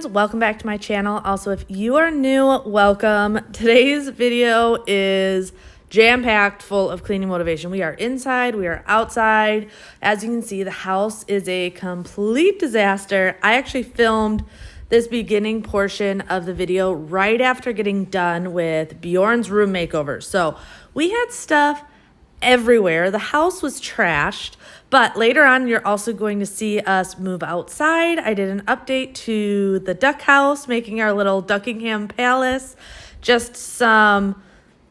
friends, welcome back to my channel. Also, if you are new, welcome. Today's video is jam-packed full of cleaning motivation. We are inside, we are outside. As you can see, the house is a complete disaster. I actually filmed this beginning portion of the video right after getting done with Bjorn's room makeover. So we had stuff everywhere. The house was trashed, but later on you're also going to see us move outside. I did an update to the duck house, making our little Duckingham Palace. Just some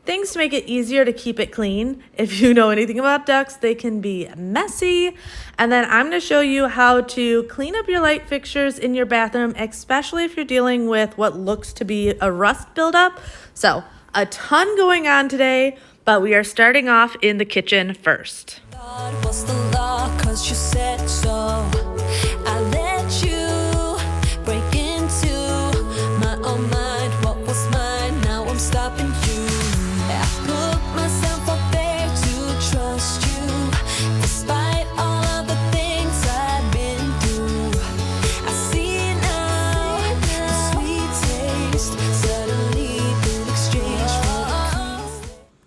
things to make it easier to keep it clean. If you know anything about ducks, they can be messy. And then I'm going to show you how to clean up your light fixtures in your bathroom, especially if you're dealing with what looks to be a rust buildup. So a ton going on today, but we are starting off in the kitchen first. God was the law, 'cause you said so. I let you break into my own mind. What was mine, now I'm stopping you. I put myself up there to trust you, despite all of the things I've been through. I see now the sweet taste suddenly been exchanged for the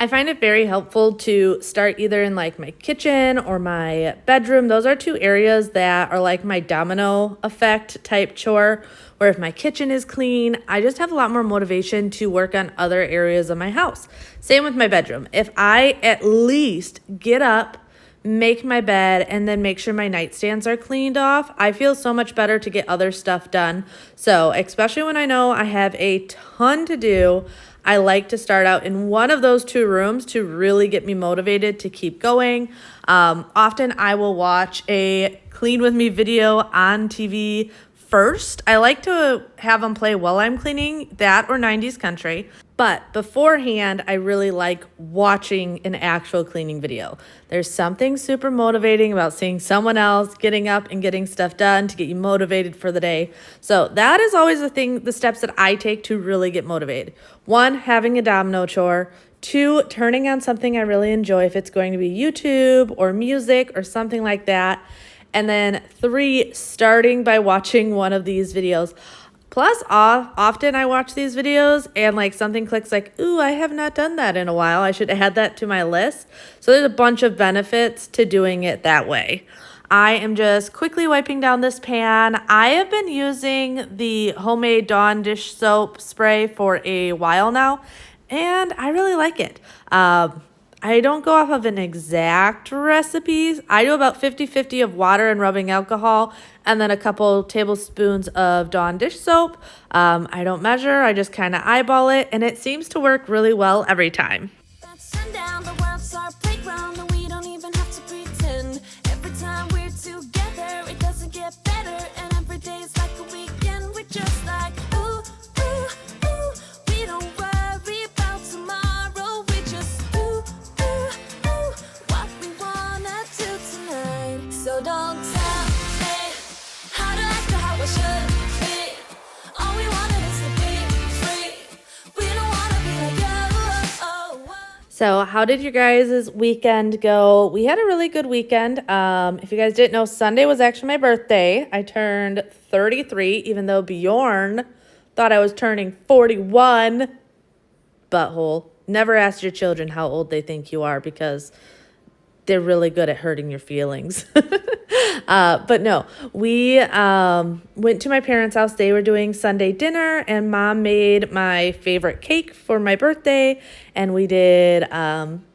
I find it very helpful to start either in like my kitchen or my bedroom. Those are two areas that are like my domino effect type chore, where if my kitchen is clean, I just have a lot more motivation to work on other areas of my house. Same with my bedroom. If I at least get up, make my bed, and then make sure my nightstands are cleaned off, I feel so much better to get other stuff done. So especially when I know I have a ton to do, I like to start out in one of those two rooms to really get me motivated to keep going. Often I will watch a clean with me video on TV first. I like to have them play while I'm cleaning, that or 90s country. But beforehand, I really like watching an actual cleaning video. There's something super motivating about seeing someone else getting up and getting stuff done to get you motivated for the day. So that is always the steps that I take to really get motivated. 1, having a domino chore. 2, turning on something I really enjoy, if it's going to be YouTube or music or something like that. And then 3, starting by watching one of these videos. Plus, often I watch these videos and like something clicks like, ooh, I have not done that in a while. I should add that to my list. So there's a bunch of benefits to doing it that way. I am just quickly wiping down this pan. I have been using the homemade Dawn dish soap spray for a while now, and I really like it. I don't go off of an exact recipe. I do about 50-50 of water and rubbing alcohol, and then a couple tablespoons of Dawn dish soap. I don't measure, I just kind of eyeball it, and it seems to work really well every time. sundown, the world's our playground, and we don't even have to pretend. Every time we're together, it doesn't get better, and every day's like a weekend. We're just like, ooh, ooh, ooh. We don't worry about tomorrow, we just ooh, ooh, ooh. What we wanna do tonight. So don't tell me how to act or how I should be. All we wanted is to be free. We don't wanna be like you. So how did your guys' weekend go? We had a really good weekend. If you guys didn't know, Sunday was actually my birthday. I turned 33, even though Bjorn thought I was turning 41. Butthole. Never ask your children how old they think you are, because they're really good at hurting your feelings. But no, we went to my parents' house. They were doing Sunday dinner, and Mom made my favorite cake for my birthday, and we did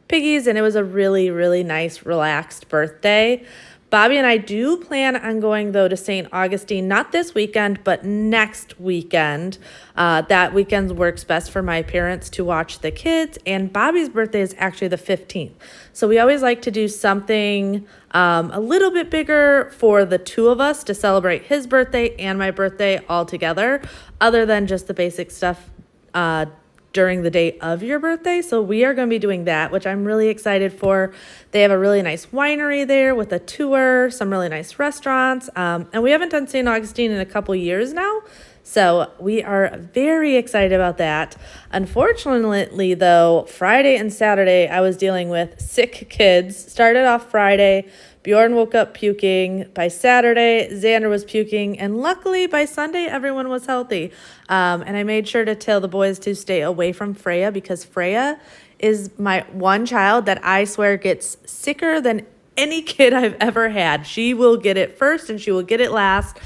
piggies, and it was a really, really nice, relaxed birthday. Bobby and I do plan on going, though, to St. Augustine, not this weekend, but next weekend. That weekend works best for my parents to watch the kids, and Bobby's birthday is actually the 15th. So we always like to do something a little bit bigger for the two of us to celebrate his birthday and my birthday all together, other than just the basic stuff during the day of your birthday. So we are going to be doing that, which I'm really excited for. They have a really nice winery there with a tour, some really nice restaurants. And we haven't done St. Augustine in a couple years now. So we are very excited about that. Unfortunately, though, Friday and Saturday, I was dealing with sick kids. Started off Friday, Bjorn woke up puking. By Saturday, Xander was puking. And luckily, by Sunday, everyone was healthy. And I made sure to tell the boys to stay away from Freya because Freya is my one child that I swear gets sicker than any kid I've ever had. She will get it first and she will get it last.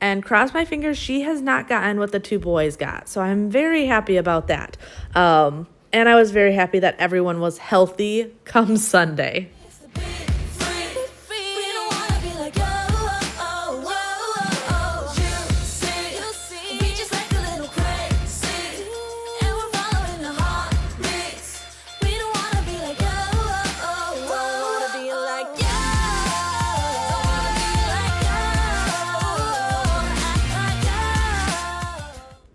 And cross my fingers, she has not gotten what the two boys got. So I'm very happy about that. And I was very happy that everyone was healthy come Sunday. We don't wanna be like, oh, you see, we just like a little crazy, and we're following the heartbeats. We don't wanna be like, don't wanna be like you, act like you.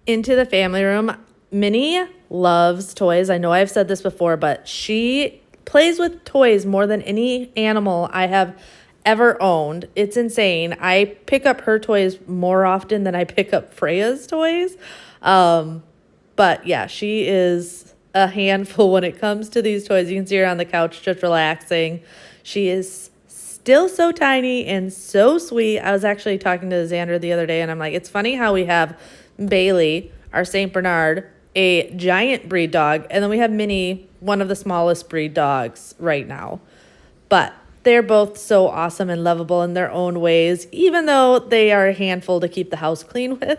Into the family room. Minnie loves toys. I know I've said this before, but she plays with toys more than any animal I have ever owned. It's insane. I pick up her toys more often than I pick up Freya's toys. But yeah, she is a handful when it comes to these toys. You can see her on the couch just relaxing. She is still so tiny and so sweet. I was actually talking to Xander the other day, and I'm like, it's funny how we have Bailey, our St. Bernard, a giant breed dog, and then we have Minnie, one of the smallest breed dogs right now. But they're both so awesome and lovable in their own ways, even though they are a handful to keep the house clean with.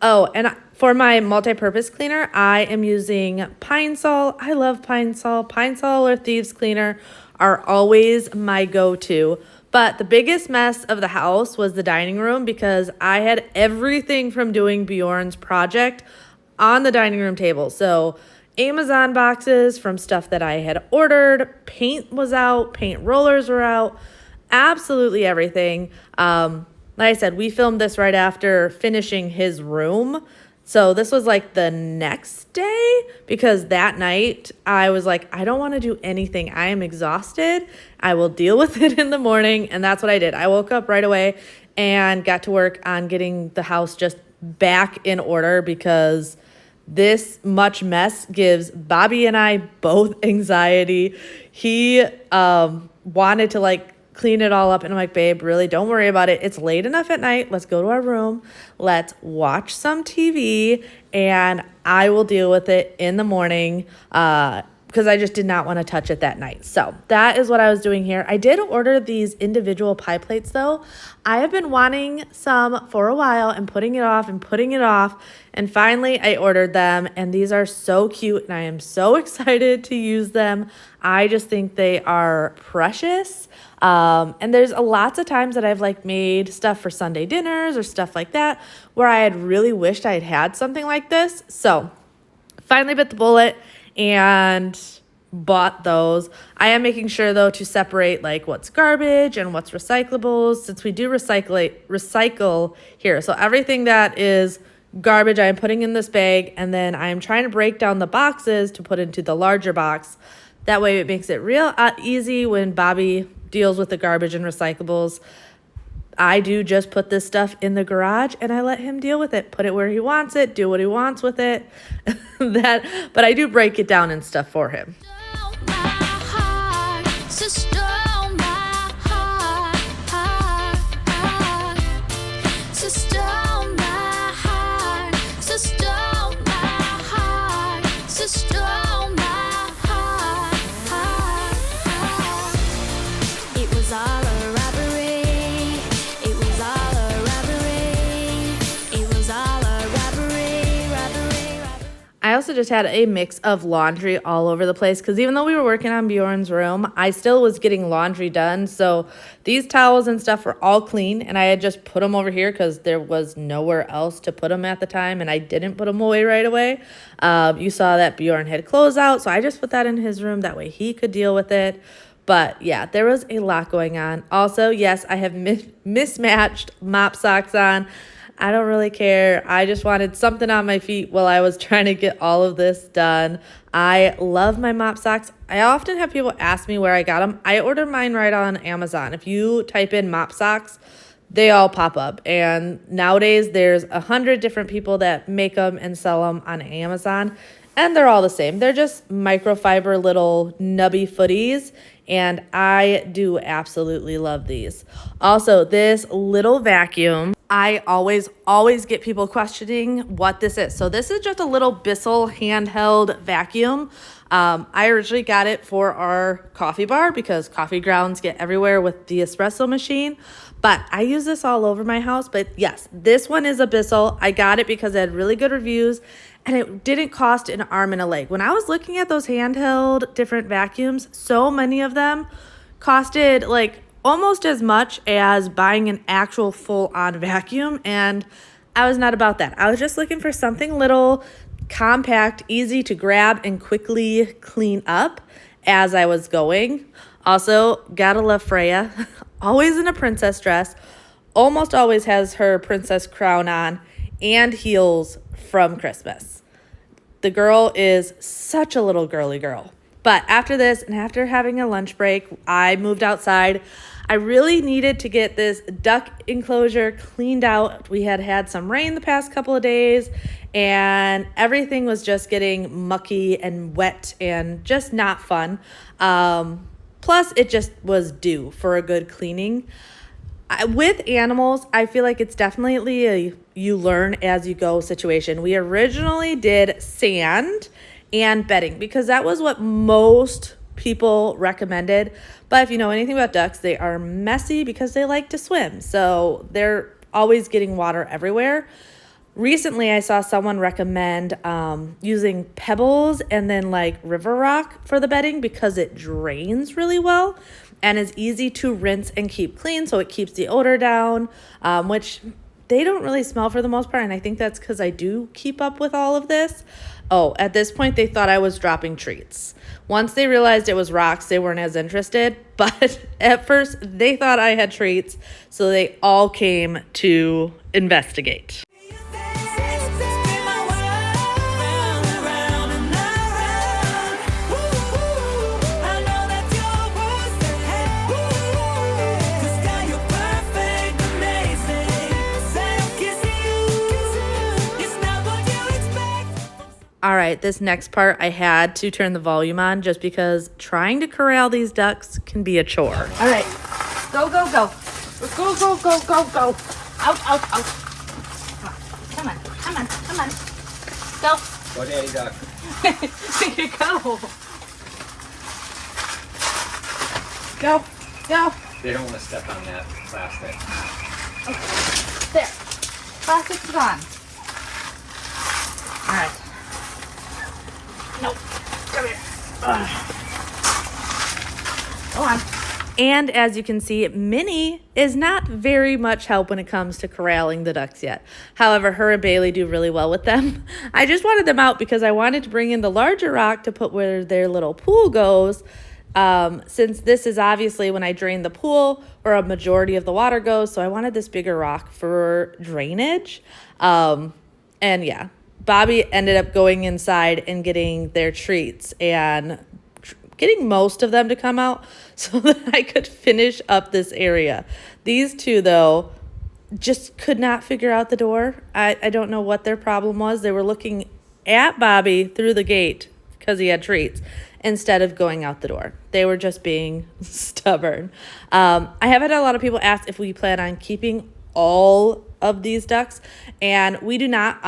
Oh, and for my multi-purpose cleaner, I am using Pine Sol. I love Pine Sol. Pine Sol or Thieves Cleaner are always my go-to. But the biggest mess of the house was the dining room because I had everything from doing Bjorn's project on the dining room table. So Amazon boxes from stuff that I had ordered, paint was out, paint rollers were out, absolutely everything. Like I said, we filmed this right after finishing his room. So this was like the next day because that night I was like, I don't want to do anything. I am exhausted. I will deal with it in the morning. And that's what I did. I woke up right away and got to work on getting the house just back in order because this much mess gives Bobby and I both anxiety. He wanted to like clean it all up, and I'm like, babe, really don't worry about it. It's late enough at night. Let's go to our room. Let's watch some TV, and I will deal with it in the morning because I just did not want to touch it that night. So that is what I was doing here. I did order these individual pie plates though. I have been wanting some for a while and putting it off and putting it off. And finally I ordered them, and these are so cute and I am so excited to use them. I just think they are precious. And there's lots of times that I've like made stuff for Sunday dinners or stuff like that where I had really wished I had had something like this. So finally bit the bullet and bought those. I am making sure though to separate like what's garbage and what's recyclables, since we do recycle here. So everything that is garbage I am putting in this bag, and then I am trying to break down the boxes to put into the larger box. That way it makes it real easy when Bobby deals with the garbage and recyclables. I do just put this stuff in the garage and I let him deal with it, put it where he wants it, do what he wants with it. But I do break it down and stuff for him. Stole my heart, so stole my heart, so stole my heart, so stole my heart, so stole my heart. It was all a robbery. It was all a robbery. It was all a robbery, robbery. I also just had a mix of laundry all over the place because even though we were working on Bjorn's room, I still was getting laundry done. So these towels and stuff were all clean, and I had just put them over here because there was nowhere else to put them at the time, and I didn't put them away right away. You saw that Bjorn had clothes out, so I just put that in his room. That way he could deal with it. But yeah, there was a lot going on. Also, yes, I have mismatched mop socks on. I don't really care. I just wanted something on my feet while I was trying to get all of this done. I love my mop socks. I often have people ask me where I got them. I ordered mine right on Amazon. If you type in mop socks, they all pop up. And nowadays there's 100 different people that make them and sell them on Amazon, and they're all the same. They're just microfiber little nubby footies, and I do absolutely love these. Also, this little vacuum, I always get people questioning what this is. So this is just a little Bissell handheld vacuum. I originally got it for our coffee bar because coffee grounds get everywhere with the espresso machine. But I use this all over my house. But yes, this one is a Bissell. I got it because it had really good reviews and it didn't cost an arm and a leg. When I was looking at those handheld different vacuums, so many of them costed like almost as much as buying an actual full-on vacuum, and I was not about that. I was just looking for something little, compact, easy to grab and quickly clean up as I was going. Also, gotta love Freya. Always in a princess dress, almost always has her princess crown on, and heels from Christmas. The girl is such a little girly girl. But after this, and after having a lunch break, I moved outside. I really needed to get this duck enclosure cleaned out. We had some rain the past couple of days, and everything was just getting mucky and wet and just not fun. Plus, it just was due for a good cleaning. With animals, I feel like it's definitely a you learn as you go situation. We originally did sand and bedding because that was what most people recommended. But if you know anything about ducks, they are messy because they like to swim. So they're always getting water everywhere. Recently, I saw someone recommend using pebbles and then like river rock for the bedding because it drains really well and is easy to rinse and keep clean. So it keeps the odor down, which they don't really smell for the most part. And I think that's because I do keep up with all of this. Oh, at this point, they thought I was dropping treats. Once they realized it was rocks, they weren't as interested. But at first, they thought I had treats. So they all came to investigate. All right, this next part I had to turn the volume on just because trying to corral these ducks can be a chore. All right, go, go, go. Go, go, go, go, go. Out, out, out. Come on, come on, come on. Go. Go, Daddy Duck. There you go. Go, go. They don't want to step on that plastic. Okay. There. Plastic's gone. All right. Nope. Come here. Go on. And as you can see, Minnie is not very much help when it comes to corralling the ducks yet. However, her and Bailey do really well with them. I just wanted them out because I wanted to bring in the larger rock to put where their little pool goes. Since this is obviously when I drain the pool where a majority of the water goes. So I wanted this bigger rock for drainage. And yeah, Bobby ended up going inside and getting their treats and getting most of them to come out so that I could finish up this area. These two, though, just could not figure out the door. I don't know what their problem was. They were looking at Bobby through the gate because he had treats instead of going out the door. They were just being stubborn. I have had a lot of people ask if we plan on keeping all of these ducks, and we do not.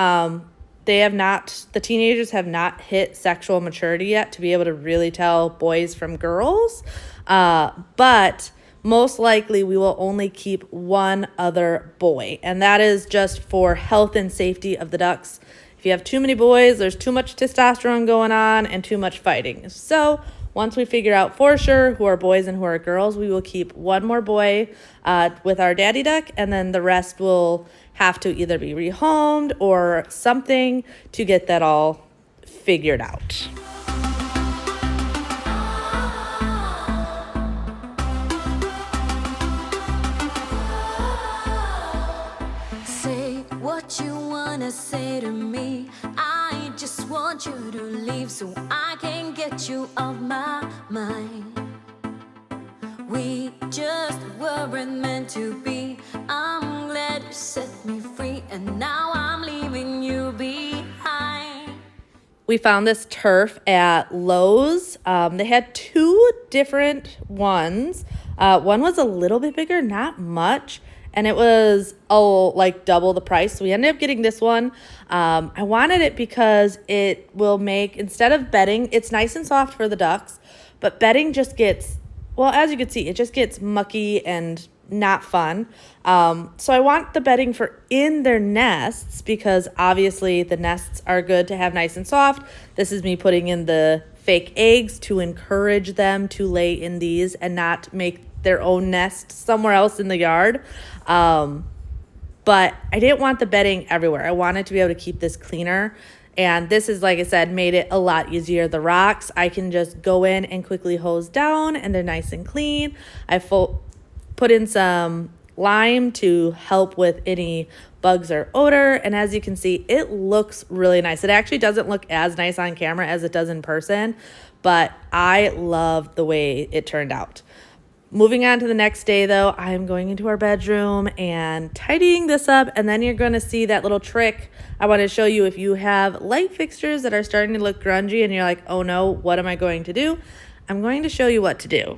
The teenagers have not hit sexual maturity yet to be able to really tell boys from girls. But most likely we will only keep one other boy. And that is just for health and safety of the ducks. If you have too many boys, there's too much testosterone going on and too much fighting. So once we figure out for sure who are boys and who are girls, we will keep one more boy with our daddy duck, and then the rest will have to either be rehomed or something to get that all figured out. Say what you wanna say to me. I just want you to leave so I can get you off my mind. We just weren't meant to be. I'm glad you set me free, and now I'm leaving you behind. We found this turf at Lowe's. They had two different ones. One was a little bit bigger, not much, and it was like double the price. So we ended up getting this one. I wanted it because it will make, instead of bedding, it's nice and soft for the ducks, but bedding just gets, well, as you can see, it just gets mucky and not fun. So I want the bedding for in their nests because obviously the nests are good to have nice and soft. This is me putting in the fake eggs to encourage them to lay in these and not make their own nest somewhere else in the yard. But I didn't want the bedding everywhere. I wanted to be able to keep this cleaner. And this is, like I said, made it a lot easier. The rocks, I can just go in and quickly hose down and they're nice and clean. I put in some lime to help with any bugs or odor. And as you can see, it looks really nice. It actually doesn't look as nice on camera as it does in person, but I love the way it turned out. Moving on to the next day, though, I'm going into our bedroom and tidying this up, and then you're going to see that little trick I want to show you. If you have light fixtures that are starting to look grungy and you're like, oh no, what am I going to do? I'm going to show you what to do.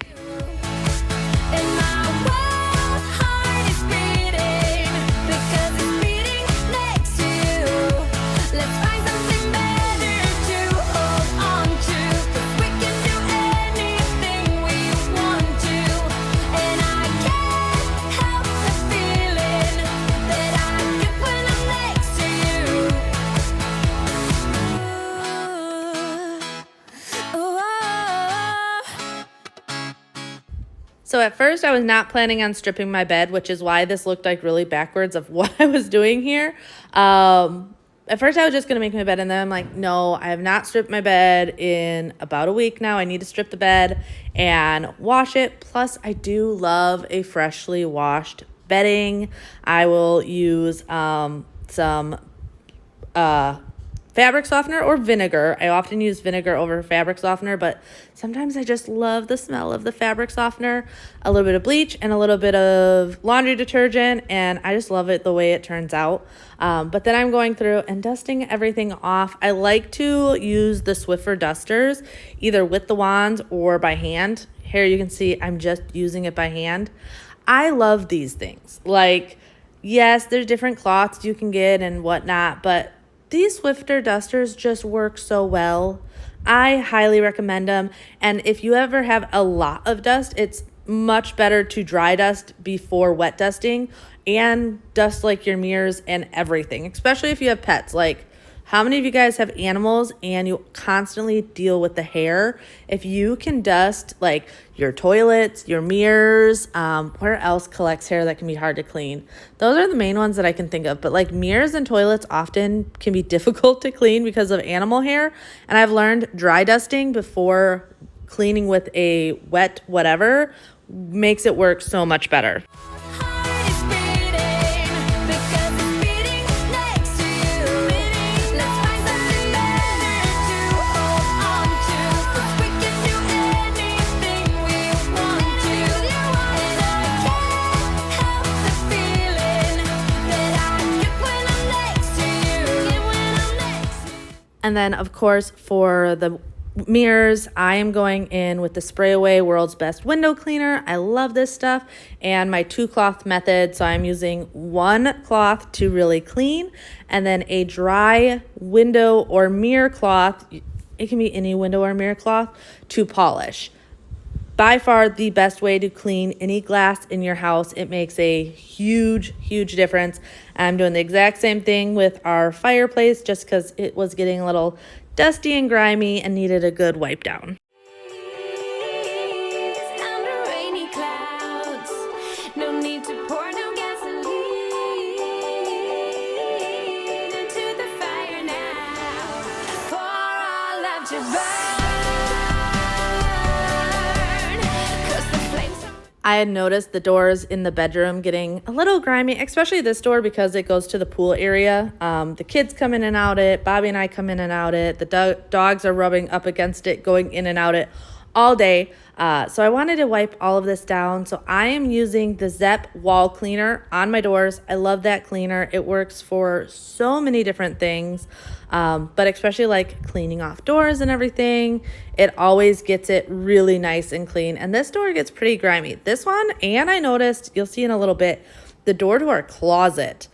And my wild heart is beating because it's beating next to you. Let's find something better to hold on to, 'cause we can do anything we want to. And I can't help the feeling that I get when I'm next to you. Ooh. So at first I was not planning on stripping my bed, which is why this looked like really backwards of what I was doing here. At first I was just going to make my bed, and then I'm like, no, I have not stripped my bed in about a week now. I need to strip the bed and wash it. Plus I do love a freshly washed bedding. I will use some fabric softener or vinegar. I often use vinegar over fabric softener, but sometimes I just love the smell of the fabric softener, a little bit of bleach and a little bit of laundry detergent, and I just love it the way it turns out. But then I'm going through and dusting everything off. I like to use the Swiffer dusters, either with the wands or by hand. Here you can see I'm just using it by hand. I love these things. Like, yes, there's different cloths you can get and whatnot, but these Swiffer dusters just work so well. I highly recommend them. And if you ever have a lot of dust, it's much better to dry dust before wet dusting and dust like your mirrors and everything, especially if you have pets. Like, how many of you guys have animals and you constantly deal with the hair? If you can dust like your toilets, your mirrors, where else collects hair that can be hard to clean? Those are the main ones that I can think of. But like mirrors and toilets often can be difficult to clean because of animal hair. And I've learned dry dusting before cleaning with a wet whatever makes it work so much better. Heart is beating because it's beating next to you. Let's find something better to hold on to, 'cause we can do anything we want to. And I can't help the feeling that I get when I'm next to you. And then, of course, for the mirrors, I am going in with the Spray Away World's Best Window Cleaner. I love this stuff, and my 2-cloth method. So I'm using 1 cloth to really clean, and then a dry window or mirror cloth. It can be any window or mirror cloth to polish. By far the best way to clean any glass in your house. It makes a huge, huge difference. I'm doing the exact same thing with our fireplace just because it was getting a little dusty and grimy and needed a good wipe down. Under rainy clouds, no need to pour no gasoline into the fire now, for our love to burn, 'cause the flames are... I had noticed the doors in the bedroom getting a little grimy, especially this door because it goes to the pool area. The kids come in and out it. Bobby and I come in and out it. The dogs are rubbing up against it, going in and out it all day. So I wanted to wipe all of this down. So I am using the Zepp wall cleaner on my doors. I love that cleaner. It works for so many different things, but especially like cleaning off doors and everything. It always gets it really nice and clean. And this door gets pretty grimy. This one, and I noticed, you'll see in a little bit, the door to our closet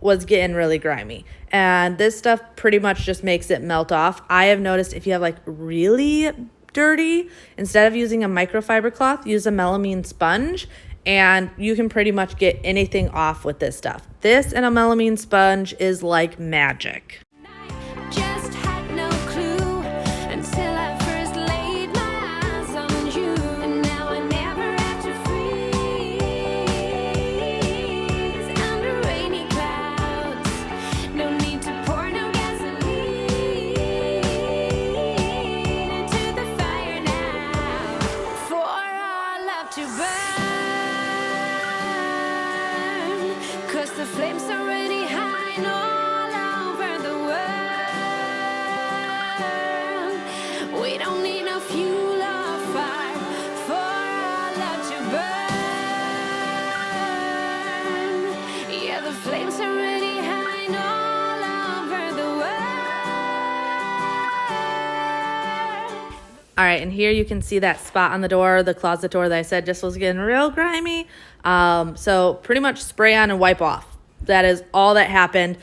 was getting really grimy. And this stuff pretty much just makes it melt off. I have noticed if you have like really dirty, instead of using a microfiber cloth, use a melamine sponge, and you can pretty much get anything off with this stuff. This and a melamine sponge is like magic. Just had no clue until I first laid my eyes on you. And now I never have to freeze under rainy clouds. No need to pour no gasoline into the fire now. For our love to burn, 'cause the flames already high and all over the world. We don't need no fuel or fire for our love to burn. Yeah, the flames already high and all over the world. All right, and here you can see that spot on the door, the closet door that I said just was getting real grimy. So pretty much spray on and wipe off. That is all that happened.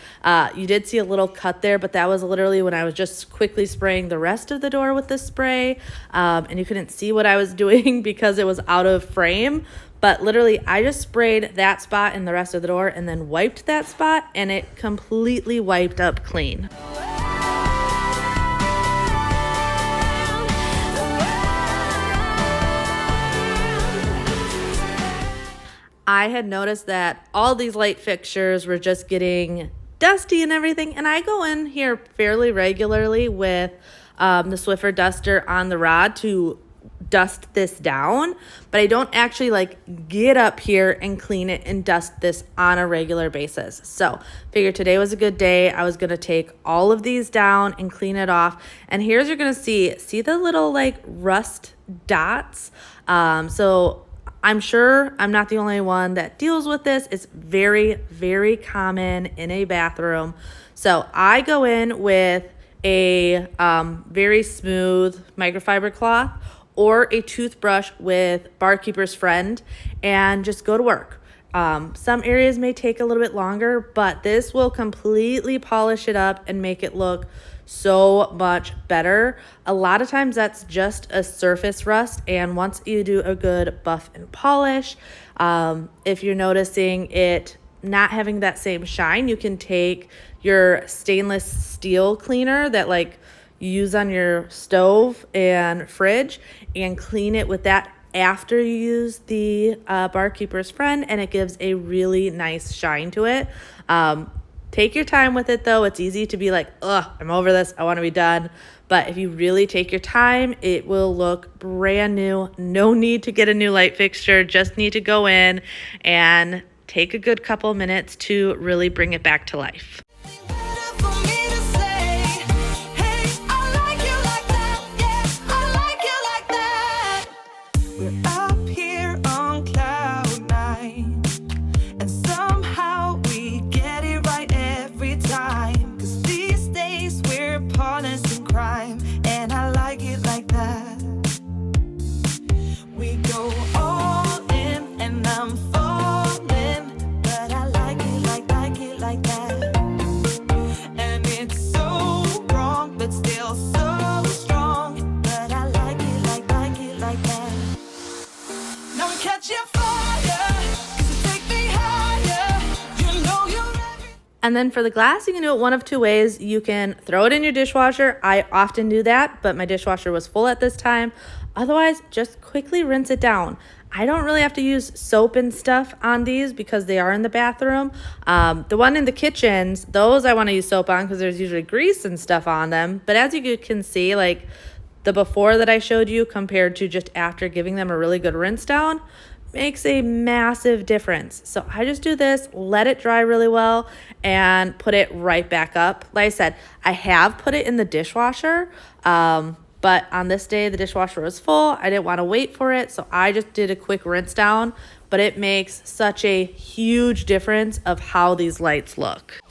You did see a little cut there, but that was literally when I was just quickly spraying the rest of the door with this spray. And you couldn't see what I was doing because it was out of frame. But literally, I just sprayed that spot and the rest of the door and then wiped that spot, and it completely wiped up clean. I had noticed that all these light fixtures were just getting dusty and everything, and I go in here fairly regularly with the Swiffer duster on the rod to dust this down, but I don't actually like get up here and clean it and dust this on a regular basis. So figured today was a good day. I was gonna take all of these down and clean it off, and here's you're gonna see the little like rust dots. So I'm sure I'm not the only one that deals with this. It's very, very common in a bathroom. So I go in with a very smooth microfiber cloth or a toothbrush with Barkeeper's Friend and just go to work. Some areas may take a little bit longer, but this will completely polish it up and make it look so much better. A lot of times that's just a surface rust, and once you do a good buff and polish, if you're noticing it not having that same shine, you can take your stainless steel cleaner that like you use on your stove and fridge and clean it with that after you use the Barkeeper's Friend, and it gives a really nice shine to it. Take your time with it though. It's easy to be like, ugh, I'm over this, I want to be done. But if you really take your time, it will look brand new. No need to get a new light fixture, just need to go in and take a good couple minutes to really bring it back to life. And then for the glass, you can do it one of two ways. You can throw it in your dishwasher. I often do that, but my dishwasher was full at this time. Otherwise, just quickly rinse it down. I don't really have to use soap and stuff on these because they are in the bathroom. The one in the kitchens, those I want to use soap on because there's usually grease and stuff on them. But as you can see, like the before that I showed you compared to just after giving them a really good rinse down, makes a massive difference. So I just do this, let it dry really well, and put it right back up. Like I said, I have put it in the dishwasher, But on this day, the dishwasher was full. I didn't want to wait for it, so I just did a quick rinse down. But it makes such a huge difference of how these lights look.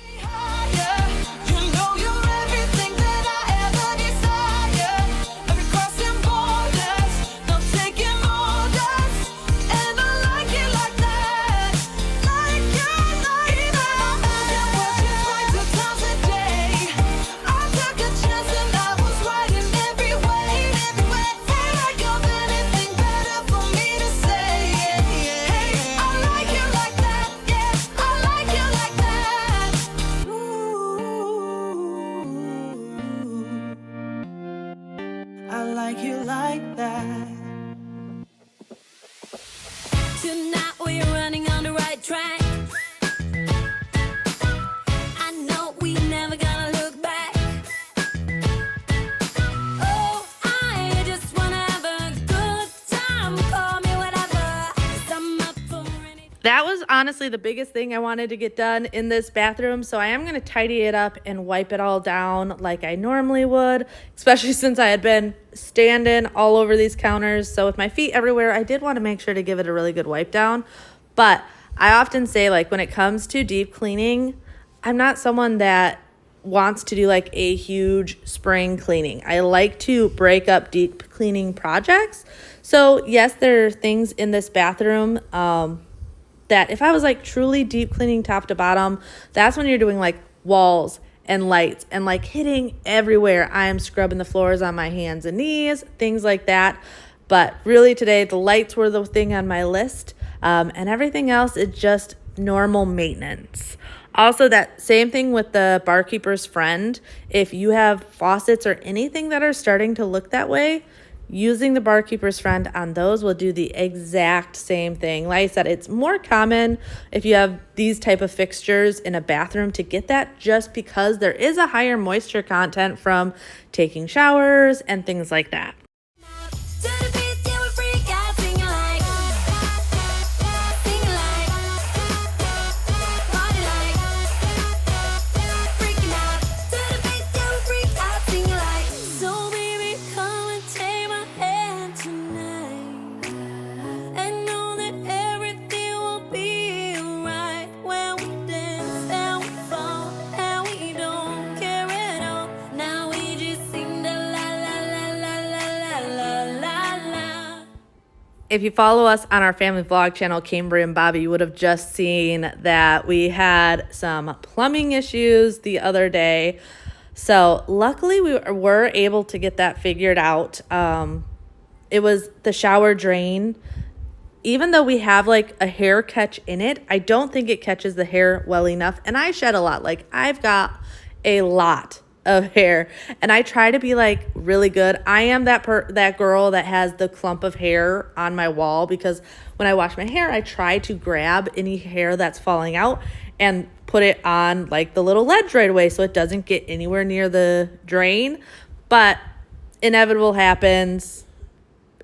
Tonight we're running on the right track. I know we never gonna look back. Oh, I just wanna have a good time. Call me whatever, 'cause I'm up for anything. That was honestly the biggest thing I wanted to get done in this bathroom. So I am going to tidy it up and wipe it all down like I normally would, especially since I had been standing all over these counters. So with my feet everywhere, I did want to make sure to give it a really good wipe down. But I often say, like, when it comes to deep cleaning, I'm not someone that wants to do like a huge spring cleaning. I like to break up deep cleaning projects. So yes, there are things in this bathroom that if I was like truly deep cleaning top to bottom, that's when you're doing like walls and lights and like hitting everywhere. I am scrubbing the floors on my hands and knees, things like that. But really today, the lights were the thing on my list, and everything else is just normal maintenance. Also, that same thing with the barkeeper's friend. If you have faucets or anything that are starting to look that way, using the barkeeper's friend on those will do the exact same thing. Like I said, it's more common if you have these type of fixtures in a bathroom to get that, just because there is a higher moisture content from taking showers and things like that. To the beat, yeah, we freak out, sing it like, party like, freaking out. To the beat, yeah, we freak out, sing it like. So baby, come and take my hand tonight, and know that everything will be alright when we dance and we fall and we don't care at all. Now we just sing the la la la la la la la la. If you follow us on our family vlog channel, Cambriea and Bobby, you would have just seen that we had some plumbing issues the other day. So luckily we were able to get that figured out. It was the shower drain. Even though we have like a hair catch in it, I don't think it catches the hair well enough. And I shed a lot. Like, I've got a lot of hair, and I try to be like really good. I am that girl that has the clump of hair on my wall, because when I wash my hair, I try to grab any hair that's falling out and put it on like the little ledge right away so it doesn't get anywhere near the drain. But inevitable happens.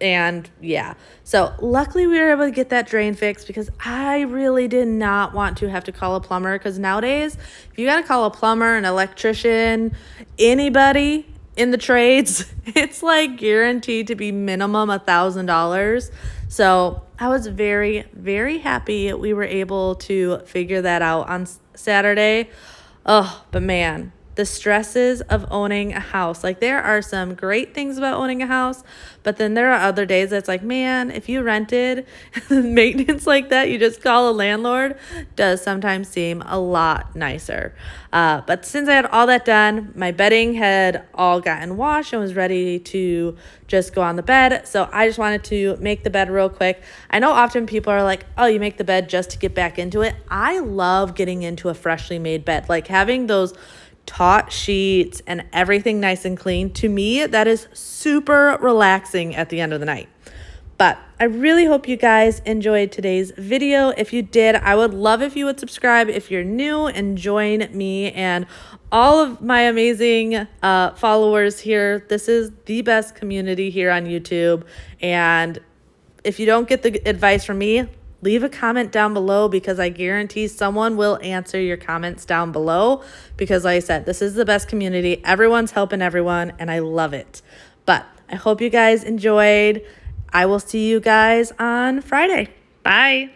And yeah, so luckily we were able to get that drain fixed, because I really did not want to have to call a plumber. Because nowadays, if you got to call a plumber, an electrician, anybody in the trades, it's like guaranteed to be minimum $1,000. So I was very, very happy we were able to figure that out on Saturday. Oh, but man, the stresses of owning a house. Like, there are some great things about owning a house, but then there are other days that's like, man, if you rented, maintenance like that, you just call a landlord, does sometimes seem a lot nicer. But since I had all that done, my bedding had all gotten washed and was ready to just go on the bed. So I just wanted to make the bed real quick. I know often people are like, oh, you make the bed just to get back into it. I love getting into a freshly made bed. Like, having those taut sheets and everything nice and clean, to me, that is super relaxing at the end of the night. But I really hope you guys enjoyed today's video. If you did, I would love if you would subscribe if you're new, and join me and all of my amazing followers here. This is the best community here on YouTube. And if you don't get the advice from me, leave a comment down below, because I guarantee someone will answer your comments down below. Because like I said, this is the best community. Everyone's helping everyone, and I love it. But I hope you guys enjoyed. I will see you guys on Friday. Bye.